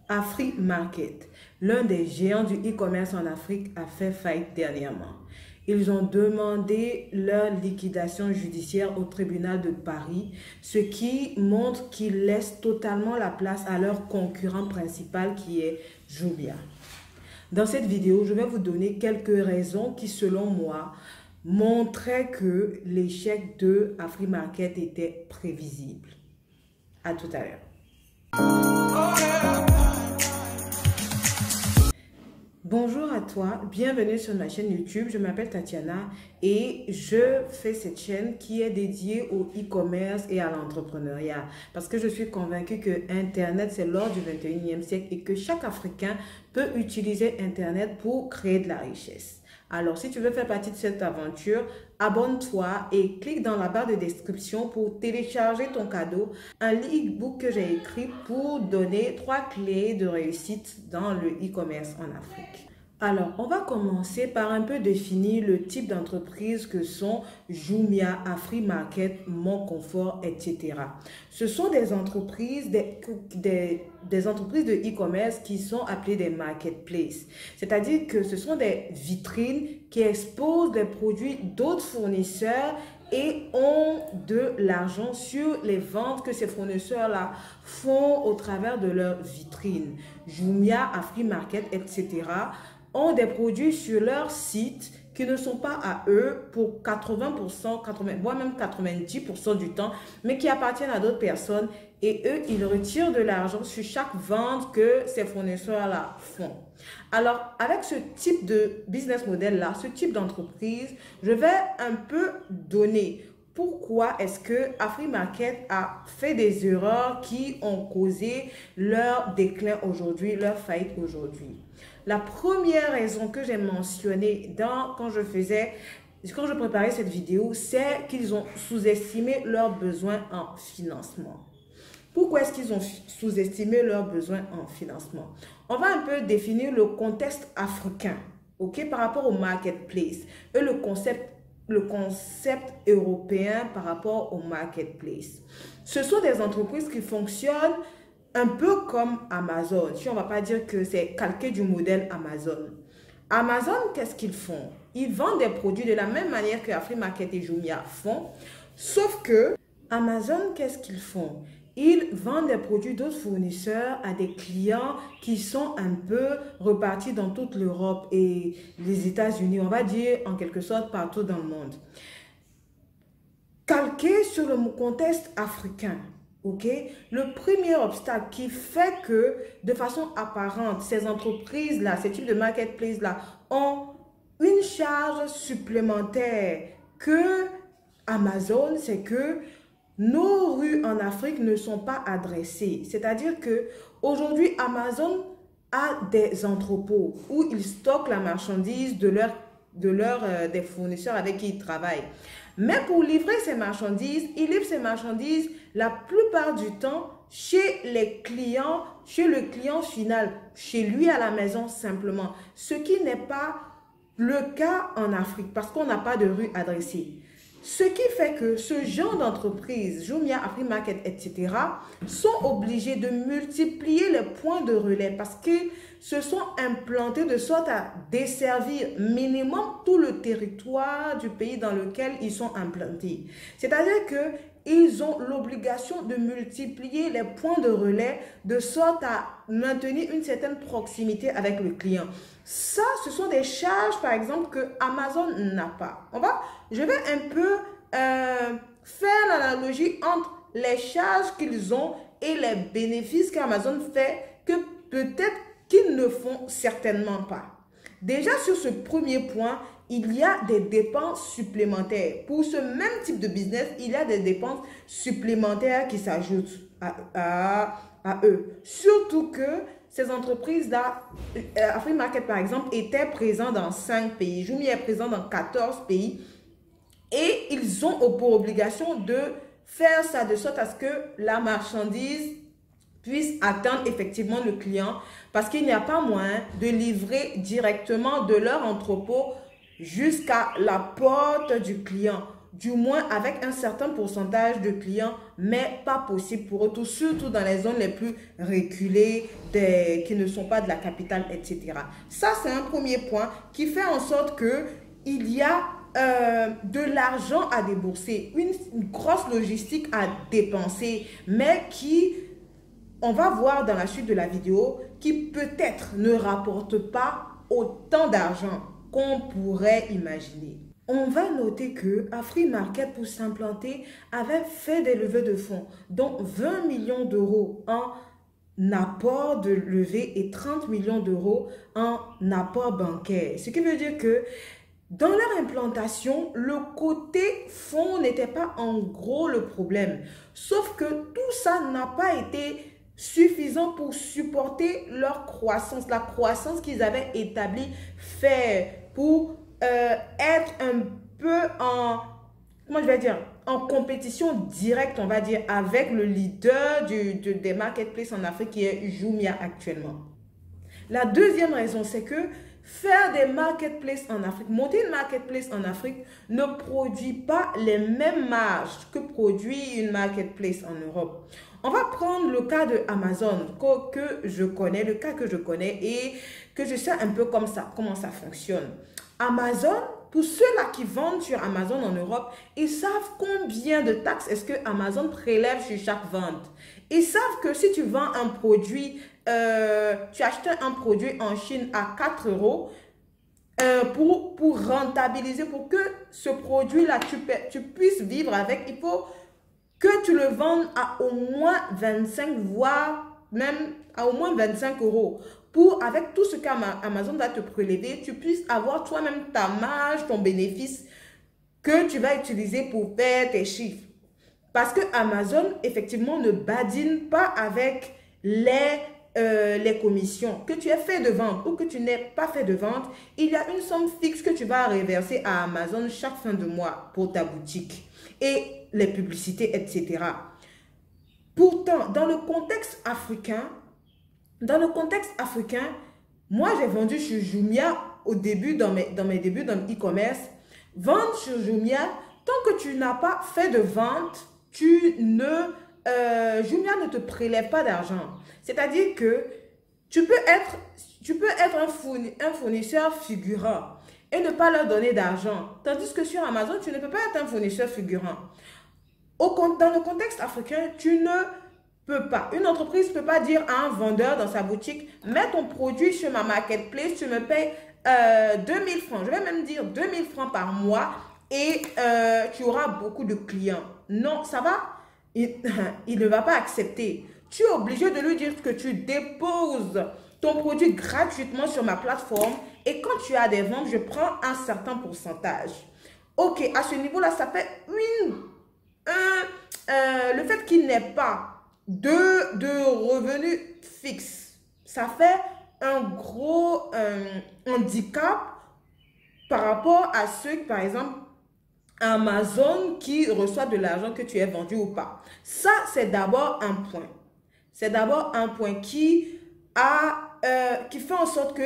Afrimarket, l'un des géants du e-commerce en Afrique, a fait faillite dernièrement. Ils ont demandé leur liquidation judiciaire au tribunal de Paris, ce qui montre qu'ils laissent totalement la place à leur concurrent principal qui est Jumia. Dans cette vidéo, je vais vous donner quelques raisons qui, selon moi, montraient que l'échec de Afrimarket était prévisible. À tout à l'heure. Bonjour à toi, bienvenue sur ma chaîne YouTube. Je m'appelle Tatiana et je fais cette chaîne qui est dédiée au e-commerce et à l'entrepreneuriat parce que je suis convaincue que Internet, c'est l'or du 21e siècle et que chaque Africain peut utiliser Internet pour créer de la richesse. Alors, si tu veux faire partie de cette aventure, abonne-toi et clique dans la barre de description pour télécharger ton cadeau, un e-book que j'ai écrit pour donner 3 clés de réussite dans le e-commerce en Afrique. Alors, on va commencer par un peu définir le type d'entreprise que sont Jumia, Afrimarket, Mon Confort, etc. Ce sont des entreprises, des entreprises de e-commerce qui sont appelées des marketplaces. C'est-à-dire que ce sont des vitrines qui exposent des produits d'autres fournisseurs et ont de l'argent sur les ventes que ces fournisseurs-là font au travers de leurs vitrines. Jumia, Afrimarket, etc. ont des produits sur leur site qui ne sont pas à eux pour 80%, voire même 90% du temps, mais qui appartiennent à d'autres personnes et eux, ils retirent de l'argent sur chaque vente que ces fournisseurs-là font. Alors, avec ce type de business model-là, ce type d'entreprise, je vais un peu donner pourquoi est-ce que Afrimarket a fait des erreurs qui ont causé leur déclin aujourd'hui, leur faillite aujourd'hui. La première raison que j'ai mentionnée quand je préparais cette vidéo, c'est qu'ils ont sous-estimé leurs besoins en financement. Pourquoi est-ce qu'ils ont sous-estimé leurs besoins en financement? On va un peu définir le contexte africain, ok, par rapport au marketplace et le concept européen par rapport au marketplace. Ce sont des entreprises qui fonctionnent un peu comme Amazon. Si on ne va pas dire que c'est calqué du modèle Amazon. Amazon, qu'est-ce qu'ils font? Ils vendent des produits de la même manière que Afrimarket et Jumia font. Sauf que Amazon, qu'est-ce qu'ils font? Ils vendent des produits d'autres fournisseurs à des clients qui sont un peu repartis dans toute l'Europe et les États-Unis, on va dire en quelque sorte partout dans le monde. Calqué sur le contexte africain, ok, le premier obstacle qui fait que de façon apparente, ces entreprises-là, ces types de marketplace-là ont une charge supplémentaire que Amazon, c'est que nos rues en Afrique ne sont pas adressées. C'est-à-dire que aujourd'hui, Amazon a des entrepôts où ils stockent la marchandise des fournisseurs avec qui ils travaillent. Mais pour livrer ces marchandises, ils livrent ces marchandises la plupart du temps chez les clients, chez le client final, chez lui à la maison simplement. Ce qui n'est pas le cas en Afrique parce qu'on n'a pas de rue adressée. Ce qui fait que ce genre d'entreprise, Jumia, Afrimarket, etc., sont obligés de multiplier les points de relais parce qu'ils se sont implantés de sorte à desservir minimum tout le territoire du pays dans lequel ils sont implantés. C'est-à-dire qu'ils ont l'obligation de multiplier les points de relais de sorte à maintenir une certaine proximité avec le client. Ça, ce sont des charges, par exemple, que Amazon n'a pas. Je vais un peu faire l'analogie entre les charges qu'ils ont et les bénéfices qu'Amazon fait que peut-être qu'ils ne font certainement pas. Déjà, sur ce premier point, il y a des dépenses supplémentaires. Pour ce même type de business, il y a des dépenses supplémentaires qui s'ajoutent à eux. Surtout que ces entreprises-là, Afrimarket par exemple, étaient présents dans 5 pays. Jumia est présent dans 14 pays. Et ils ont pour obligation de faire ça de sorte à ce que la marchandise puisse atteindre effectivement le client parce qu'il n'y a pas moyen de livrer directement de leur entrepôt jusqu'à la porte du client. du moins avec un certain pourcentage de clients, mais pas possible pour eux tous, surtout dans les zones les plus reculées, qui ne sont pas de la capitale, etc. Ça, c'est un premier point qui fait en sorte qu'il y a de l'argent à débourser, une grosse logistique à dépenser, mais qui, on va voir dans la suite de la vidéo, qui peut-être ne rapporte pas autant d'argent qu'on pourrait imaginer. On va noter que Afrimarket, pour s'implanter, avait fait des levées de fonds, dont 20 millions d'euros en apport de levée et 30 millions d'euros en apport bancaire. Ce qui veut dire que dans leur implantation, le côté fonds n'était pas en gros le problème. Sauf que tout ça n'a pas été suffisant pour supporter leur croissance, la croissance qu'ils avaient établie, fait pour être un peu en, comment je vais dire, en compétition directe, on va dire, avec le leader des marketplaces en Afrique qui est Jumia actuellement. La deuxième raison, c'est que faire des marketplaces en Afrique, monter une marketplace en Afrique ne produit pas les mêmes marges que produit une marketplace en Europe. On va prendre le cas de Amazon que je connais, le cas que je connais et que je sais un peu comme ça, comment ça fonctionne. Amazon, pour ceux-là qui vendent sur Amazon en Europe, ils savent combien de taxes est-ce que Amazon prélève sur chaque vente. Ils savent que si tu vends un produit, tu achètes un produit en Chine à 4 euros, pour rentabiliser, pour que ce produit-là, tu puisses vivre avec, il faut que tu le vendes à au moins 25, voire même à au moins 25 euros. Pour, avec tout ce qu'Amazon va te prélever, tu puisses avoir toi-même ta marge, ton bénéfice que tu vas utiliser pour faire tes chiffres. Parce que Amazon, effectivement, ne badine pas avec les commissions. Que tu aies fait de vente ou que tu n'aies pas fait de vente, il y a une somme fixe que tu vas reverser à Amazon chaque fin de mois pour ta boutique et les publicités, etc. Pourtant, dans le contexte africain, moi j'ai vendu sur Jumia au début, dans mes débuts dans l'e-commerce. Vendre sur Jumia, tant que tu n'as pas fait de vente, Jumia ne te prélève pas d'argent. C'est-à-dire que tu peux être un fournisseur figurant et ne pas leur donner d'argent. Tandis que sur Amazon, tu ne peux pas être un fournisseur figurant. Dans le contexte africain, tu ne peux pas. Une entreprise ne peut pas dire à un vendeur dans sa boutique, mets ton produit sur ma marketplace, tu me payes 2000 francs. Je vais même dire 2000 francs par mois et tu auras beaucoup de clients. Non, ça va. Il ne va pas accepter. Tu es obligé de lui dire que tu déposes ton produit gratuitement sur ma plateforme et quand tu as des ventes, je prends un certain pourcentage. Ok, à ce niveau-là, ça fait le fait qu'il n'ait pas de revenus fixes, ça fait un gros handicap par rapport à ceux, par exemple, Amazon qui reçoit de l'argent que tu aies vendu ou pas. Ça, c'est d'abord un point. C'est d'abord un point qui fait en sorte que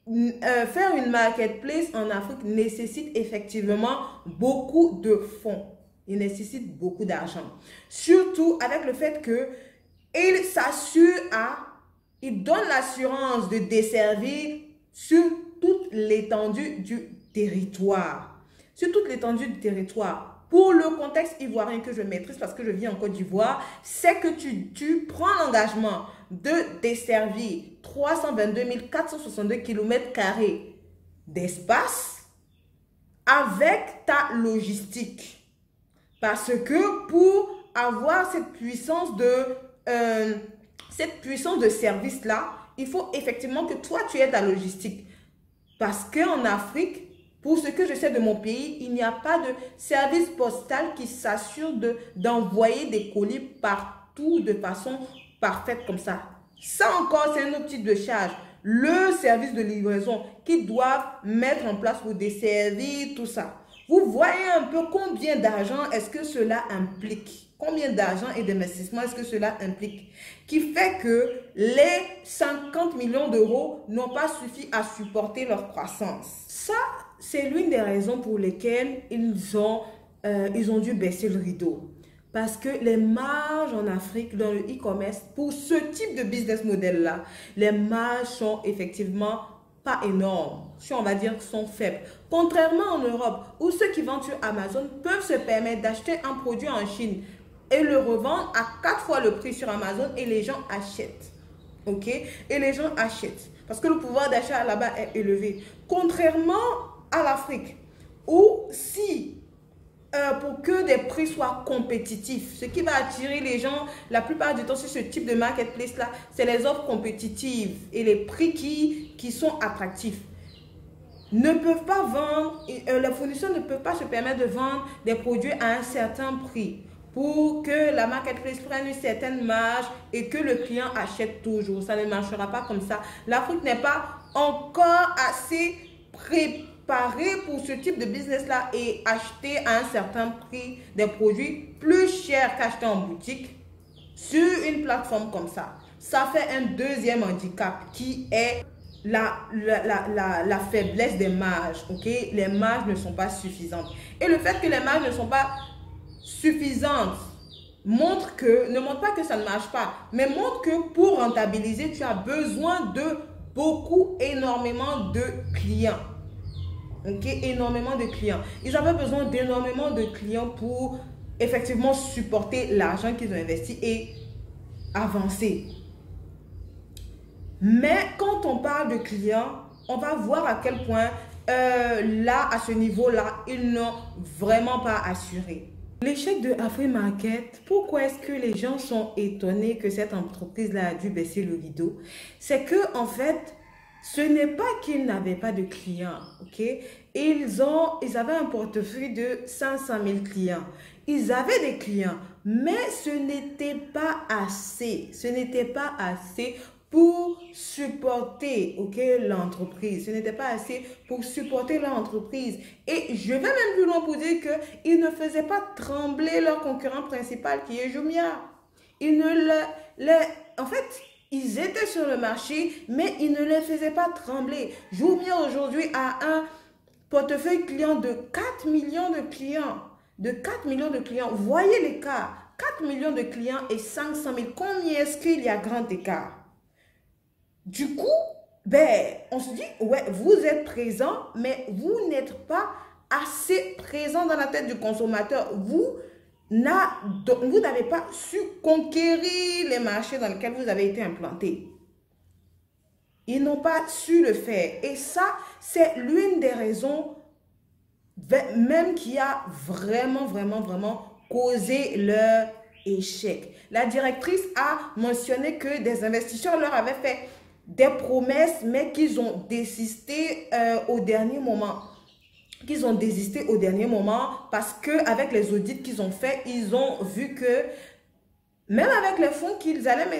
faire une marketplace en Afrique nécessite effectivement beaucoup de fonds. Il nécessite beaucoup d'argent. Surtout avec le fait qu'il s'assure il donne l'assurance de desservir sur toute l'étendue du territoire. Sur toute l'étendue du territoire. Pour le contexte ivoirien que je maîtrise parce que je vis en Côte d'Ivoire, c'est que tu prends l'engagement de desservir 322 462 km² d'espace avec ta logistique. Parce que pour avoir cette puissance de service-là, il faut effectivement que toi, tu aies ta logistique. Parce qu'en Afrique, pour ce que je sais de mon pays, il n'y a pas de service postal qui s'assure d'envoyer des colis partout de façon parfaite comme ça. Ça encore, c'est un autre type de charge. Le service de livraison qu'ils doivent mettre en place pour desservir tout ça. Vous voyez un peu combien d'argent est-ce que cela implique? Combien d'argent et d'investissement est-ce que cela implique? Qui fait que les 50 millions d'euros n'ont pas suffi à supporter leur croissance. Ça, c'est l'une des raisons pour lesquelles ils ont ils ont dû baisser le rideau. Parce que les marges en Afrique, dans le e-commerce, pour ce type de business model-là, les marges sont effectivement pas énormes. Si on va dire sont faibles. Contrairement en Europe, où ceux qui vendent sur Amazon peuvent se permettre d'acheter un produit en Chine et le revendre à 4 fois le prix sur Amazon et les gens achètent. Ok? Et les gens achètent. Parce que le pouvoir d'achat là-bas est élevé. Contrairement à l'Afrique, où si pour que des prix soient compétitifs, ce qui va attirer les gens la plupart du temps sur ce type de marketplace-là, c'est les offres compétitives et les prix qui sont attractifs. Ne peuvent pas vendre, les fournisseurs ne peuvent pas se permettre de vendre des produits à un certain prix pour que la marketplace prenne une certaine marge et que le client achète toujours. Ça ne marchera pas comme ça. L'Afrique n'est pas encore assez préparée pour ce type de business-là et acheter à un certain prix des produits plus chers qu'acheter en boutique sur une plateforme comme ça. Ça fait un deuxième handicap qui est la faiblesse des marges. Okay? Les marges ne sont pas suffisantes. Et le fait que les marges ne sont pas suffisantes ne montre pas que ça ne marche pas, mais montre que pour rentabiliser, tu as besoin de énormément de clients. Ok, énormément de clients. Ils avaient besoin d'énormément de clients pour effectivement supporter l'argent qu'ils ont investi et avancer. Mais quand on parle de clients, on va voir à quel point là, à ce niveau-là, ils n'ont vraiment pas assuré. L'échec de Afrimarket, pourquoi est-ce que les gens sont étonnés que cette entreprise-là a dû baisser le rideau? C'est que en fait, ce n'est pas qu'ils n'avaient pas de clients, ok? Ils avaient un portefeuille de 500 000 clients. Ils avaient des clients, mais ce n'était pas assez. Ce n'était pas assez pour supporter, ok, l'entreprise. Ce n'était pas assez pour supporter l'entreprise. Et je vais même plus loin pour dire qu'ils ne faisaient pas trembler leur concurrent principal qui est Jumia. En fait, ils étaient sur le marché, mais ils ne les faisaient pas trembler. Jumia aujourd'hui a un portefeuille client de 4 millions de clients. De 4 millions de clients. Voyez l'écart. 4 millions de clients et 500 000. Combien est-ce qu'il y a grand écart? Du coup, on se dit, ouais, vous êtes présent, mais vous n'êtes pas assez présent dans la tête du consommateur. Vous n'avez pas su conquérir les marchés dans lesquels vous avez été implanté. Ils n'ont pas su le faire. Et ça, c'est l'une des raisons même qui a vraiment causé leur échec. La directrice a mentionné que des investisseurs leur avaient fait des promesses, mais qu'ils ont désisté au dernier moment. Parce qu'avec les audits qu'ils ont fait, ils ont vu que même avec les fonds qu'ils allaient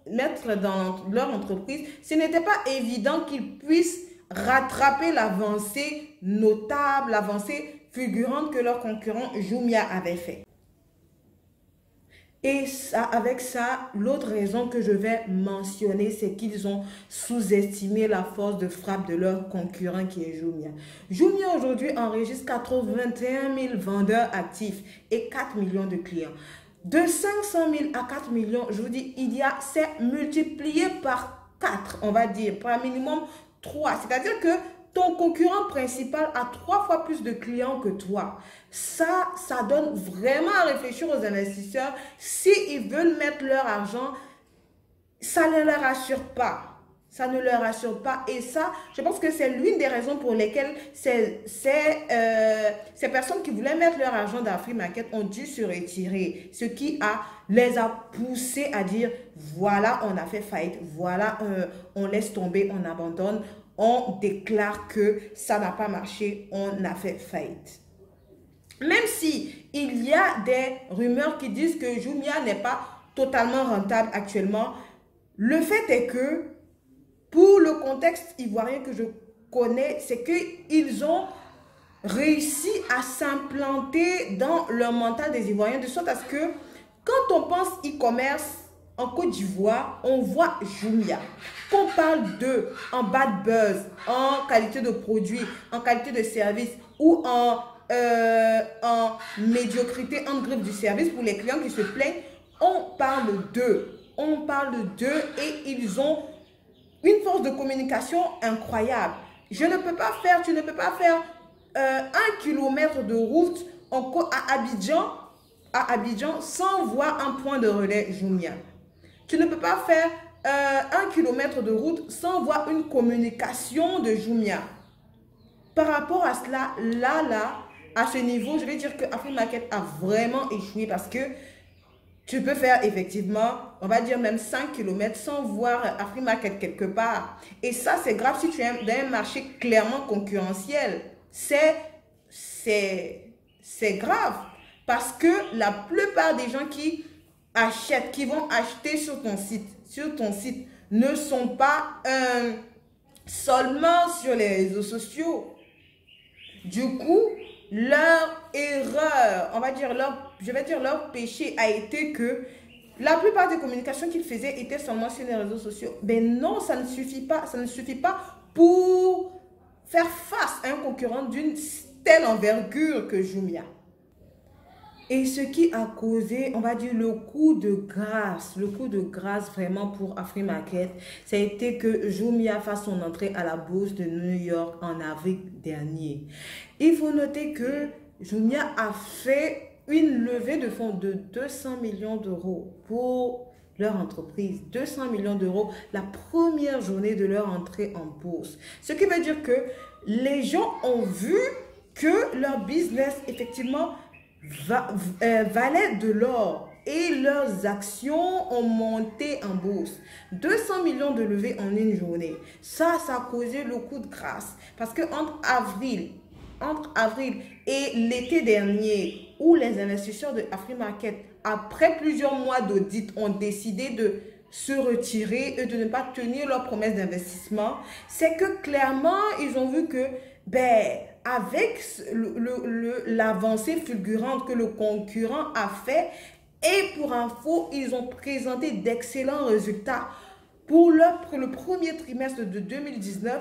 mettre dans leur entreprise, ce n'était pas évident qu'ils puissent rattraper l'avancée notable, l'avancée fulgurante que leur concurrent Jumia avait fait. Et avec ça, l'autre raison que je vais mentionner, c'est qu'ils ont sous-estimé la force de frappe de leur concurrent qui est Jumia. Jumia aujourd'hui enregistre 81 000 vendeurs actifs et 4 millions de clients. De 500 000 à 4 millions, je vous dis, c'est multiplié par 4, on va dire, par minimum 3. C'est-à-dire que ton concurrent principal a 3 fois plus de clients que toi. Ça donne vraiment à réfléchir aux investisseurs. S'ils veulent mettre leur argent, ça ne leur assure pas. Ça ne leur assure pas. Et ça, je pense que c'est l'une des raisons pour lesquelles ces personnes qui voulaient mettre leur argent dans Afrimarket ont dû se retirer. Ce qui les a poussés à dire, voilà, on a fait faillite. Voilà, on laisse tomber, on abandonne. On déclare que ça n'a pas marché, on a fait faillite. Même si il y a des rumeurs qui disent que Jumia n'est pas totalement rentable actuellement, le fait est que pour le contexte ivoirien que je connais, c'est qu'ils ont réussi à s'implanter dans le mental des Ivoiriens, de sorte à ce que quand on pense e-commerce, en Côte d'Ivoire, on voit Jumia. Qu'on parle d'eux en bad buzz, en qualité de produit, en qualité de service ou en en médiocrité, en grève du service pour les clients qui se plaignent. On parle d'eux. On parle d'eux et ils ont une force de communication incroyable. Je ne peux pas faire, tu ne peux pas faire 1 kilomètre de route à Abidjan sans voir un point de relais Jumia. Tu ne peux pas faire 1 kilomètre de route sans voir une communication de Jumia. Par rapport à cela, à ce niveau, je vais dire que Afrimarket a vraiment échoué parce que tu peux faire effectivement, on va dire même 5 kilomètres sans voir Afrimarket quelque part. Et ça, c'est grave si tu es dans un marché clairement concurrentiel. C'est grave parce que la plupart des gens qui achètent, qui vont acheter sur ton site ne sont pas seulement sur les réseaux sociaux. Du coup, leur erreur, je vais dire leur péché a été que la plupart des communications qu'ils faisaient étaient seulement sur les réseaux sociaux. Ben non, ça ne suffit pas. Ça ne suffit pas pour faire face à un concurrent d'une telle envergure que Jumia. Et ce qui a causé, on va dire, le coup de grâce vraiment pour Afrimarket, ça a été que Jumia fasse son entrée à la bourse de New York en avril dernier. Il faut noter que Jumia a fait une levée de fonds de 200 millions d'euros pour leur entreprise. 200 millions d'euros la première journée de leur entrée en bourse. Ce qui veut dire que les gens ont vu que leur business, effectivement, valait de l'or et leurs actions ont monté en bourse. 200 millions de levées en une journée. Ça a causé le coup de grâce. Parce que entre avril et l'été dernier, où les investisseurs de Afrimarket, après plusieurs mois d'audit, ont décidé de se retirer et de ne pas tenir leurs promesses d'investissement, c'est que clairement, ils ont vu que, avec l'avancée fulgurante que le concurrent a fait, et pour info, ils ont présenté d'excellents résultats pour le premier trimestre de 2019.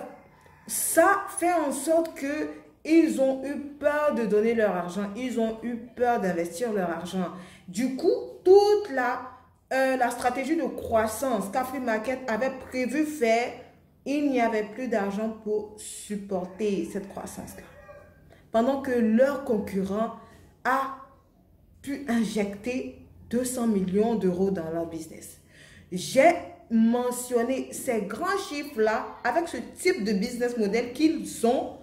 Ça fait en sorte que ils ont eu peur de donner leur argent, ils ont eu peur d'investir leur argent. Du coup, toute la stratégie de croissance qu'Afrimarket avait prévu faire, il n'y avait plus d'argent pour supporter cette croissance-là. Pendant que leur concurrent a pu injecter 200 millions d'euros dans leur business. J'ai mentionné ces grands chiffres-là avec ce type de business model qu'ils ont.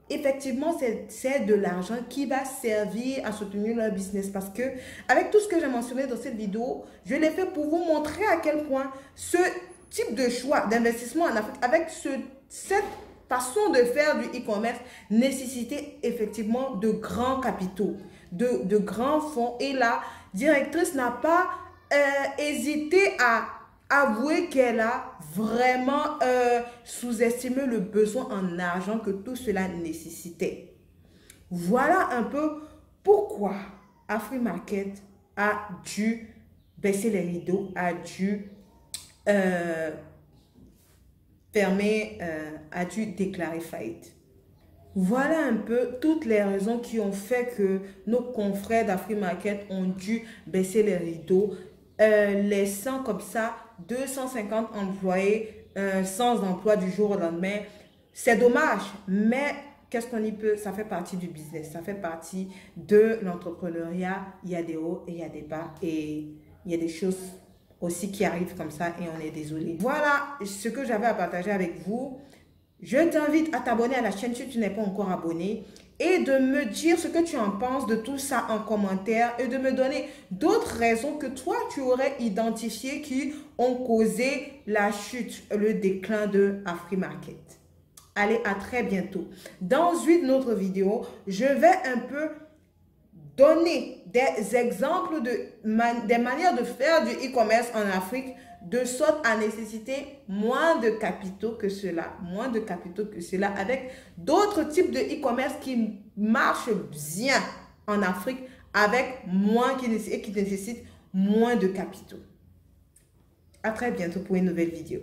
Effectivement, c'est de l'argent qui va servir à soutenir leur business parce que avec tout ce que j'ai mentionné dans cette vidéo, je l'ai fait pour vous montrer à quel point ce type de choix d'investissement en Afrique, avec cette façon de faire du e-commerce, nécessitait effectivement de grands capitaux, de grands fonds. Et la directrice n'a pas hésité à avouer qu'elle a vraiment sous-estimé le besoin en argent que tout cela nécessitait. Voilà un peu pourquoi Afrimarket a dû baisser les rideaux, a dû a dû déclarer faillite. Voilà un peu toutes les raisons qui ont fait que nos confrères d'Afrimarket ont dû baisser les rideaux, laissant comme ça 250 employés sans emploi du jour au lendemain. C'est dommage, mais qu'est-ce qu'on y peut? Ça fait partie du business, ça fait partie de l'entrepreneuriat. Il y a des hauts et il y a des bas et il y a des choses aussi qui arrivent comme ça et on est désolé. Voilà ce que j'avais à partager avec vous. Je t'invite à t'abonner à la chaîne si tu n'es pas encore abonné et de me dire ce que tu en penses de tout ça en commentaire et de me donner d'autres raisons que toi tu aurais identifiées qui ont causé la chute, le déclin de Afrimarket. Allez, à très bientôt. Dans une autre vidéo, je vais un peu donner des exemples des manières de faire du e-commerce en Afrique de sorte à nécessiter moins de capitaux que cela, avec d'autres types de e-commerce qui marchent bien en Afrique avec qui nécessitent moins de capitaux. À très bientôt pour une nouvelle vidéo.